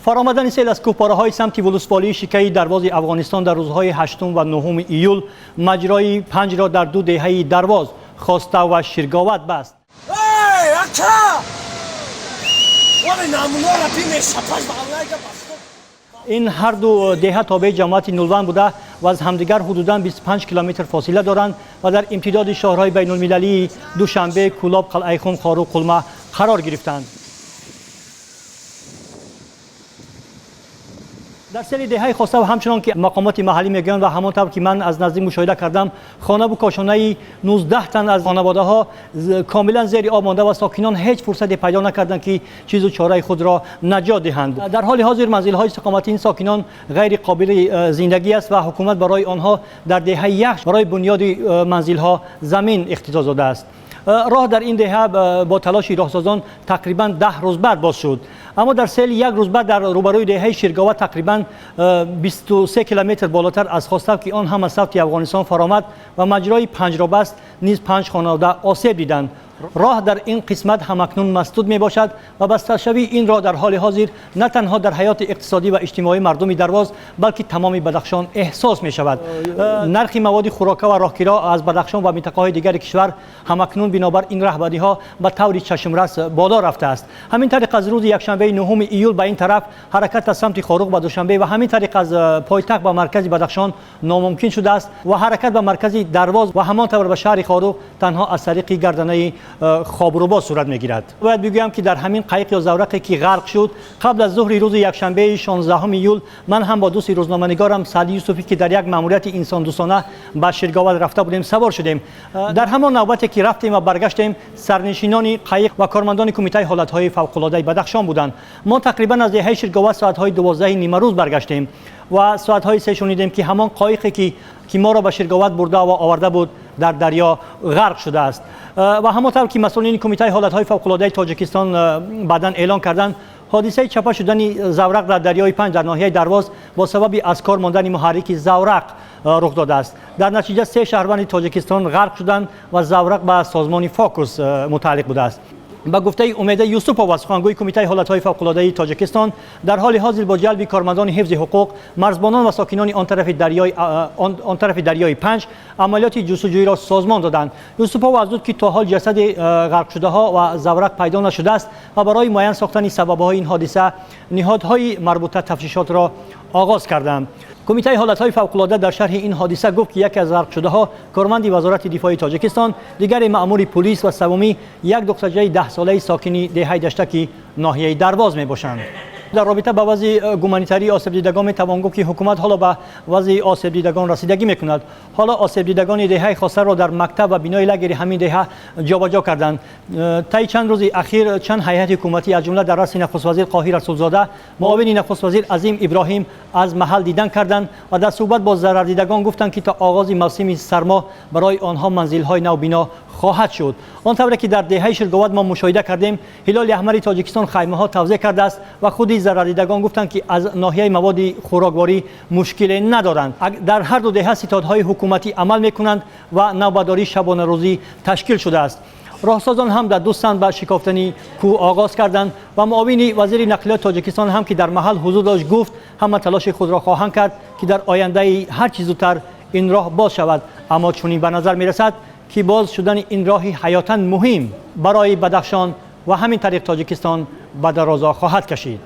فرآمدن سیل از کوهپاره‌های سمت ولسوالی شکای درواز افغانستان در روزهای 8 و 9 ایول مجرای 5 را در دو دهه درواز خواسته و شیرگاوت بست. این هر دو دهه تابع جماعت نولوان بوده و از همدیگر حدوداً 25 کیلومتر فاصله دارند و در امتداد شهرهای بین المللی دوشنبه، کولاب، قلعه خم، خارو، قلمه قرار گرفتند. در سری دهه خواسته و همچنان که مقامات محلی میگویند و همانطور که من از نزدیک مشاهده کردم، خانه و کاشانه 19 تن از خانواده ها کاملا زیر آب مانده و ساکنان هیچ فرصتی پیدا نکردند که چیز و چاره خود را نجات دهند. در حال حاضر منزل های استقامتی این ساکنان غیر قابل زندگی است و حکومت برای آنها در دهه یک برای بنیاد منزل ها زمین اختصاص داده است. راه در این دهه با تلاش راهسازان تقریبا 10 روز بعد باز شد، اما در سیل یک روز بعد در روبروی دهه شیرگاوت تقریبا 23 کیلومتر بالاتر از خواستو که آن هم از سمت افغانستان فرآمد و مجرای 5 را بست، نیز 5 خانواده آسیب دیدند. راه در این قسمت همکنون مسدود می باشد و بسته شوی این راه در حال حاضر نه تنها در حیات اقتصادی و اجتماعی مردم درواز بلکه تمام بدخشان احساس می شود. نرخ مواد خوراکه و راهگیرها از بدخشان و منطقه های دیگر کشور همکنون بنابر این رهبری ها به طور چشمرس بالا رفته است. همین طریق از روز یکشنبه 9 ایول به این طرف حرکت از سمت خاروق به دوشنبه و همین طریق از پایتخت به مرکز بدخشان ناممکن شده است و حرکت به مرکز درواز و همانطور به شهر خاروق تنها از طریق گردنه خوابروبا صورت میگیرد. باید بگویم که در همین قایق یا زورقی که غرق شد قبل از ظهر روز یکشنبه 16 ایول من هم با دوست روزنامه‌نگارم سعدی یوسفی که در یک ماموریت انسان دوستانه به شیرگاوت رفته بودیم سوار شدیم. در همان نوبتی که رفتیم و برگشتیم سرنشینان قایق و کارمندان کمیته حالت‌های فوق‌العاده بدخشان بودند. ما تقریبا از دهه شیرگاوت ساعت‌های 12 نیمه روز برگشتیم و ساعت‌های 3 شنیدیم که همان قایقی که ما را به شیرگاوت برده و آورده بود در دریا غرق شده است و همانطور که مسئولین کمیته حالت‌های فوق‌العاده تاجیکستان بعداً اعلان کردند حادثه چپه شدن زورق در دریای 5 در ناحیه درواز با سبب از کار ماندن محرک زورق رخ داده است. در نتیجه 3 شهروند تاجیکستان غرق شدند و زورق به سازمان فاکوس متعلق بوده است. با گفته امید یوسفووا سخنگوی کمیته حالت‌های فوق‌العاده تاجیکستان در حال حاضر با جلب کارمندان حفظ حقوق مرزبانان و ساکنان آن طرف دریای 5 عملیات جستجویی را سازمان دادند. یوسفووا افزود که تا حال جسد غرق شده ها و زورق پیدا نشده است و برای معین ساختن سبب‌های این حادثه نهادهای مربوطه تفتیشات را آغاز کردند. کمیته حالت‌های فوق‌العاده در شرح این حادثه گفت که یکی از غرق شده ها کارمند وزارت دفاع تاجیکستان، دیگر مأمور پلیس و سومی یک دخترچه 10 ساله ساکن دهه دشتکی ناحیه درواز میباشند. در رابطه با وضع گومانیتری آسیب دیدگان میتوان گفت که حکومت حالا به وضع آسیب دیدگان رسیدگی میکند. حالا آسیب دیدگان دهه خاصه را در مکتب و بنای لگر همین دهه جابجا کردند. طی چند روز اخیر چند هیئت حکومتی از جمله در رأس نخست وزیر قاهر رسولزاده، معاون نخست وزیر عظیم ابراهیم از محل دیدن کردند و در صحبت با ضرر دیدگان گفتند که تا آغاز موسم سرما برای آنها منزل‌های نو بنا خواهد شد. آن طوری که در دهه شیرگاوت ما مشاهده کردیم هلال احمر تاجیکستان خیمه‌ها توزیع کرده است و خود ضرر دیدگان گفتند که از ناحیه مواد خوراکواری مشکلی ندارند. در هر دو دهه ستادهای حکومتی عمل می‌کنند و نوبرداری شبانه روزی تشکیل شده است. راهسازان هم در دوستان به شکافتن کوه آغاز کردند و معاون وزیر نقلیات تاجیکستان هم که در محل حضور داشت گفت همه تلاش خود را خواهند کرد که در آینده هر چیز زودتر این راه باز شود، اما چنین به نظر می‌رسد که باز شدن این راه حیاتاً مهم برای بدخشان و همین طریق تاجیکستان به درازا خواهد کشید.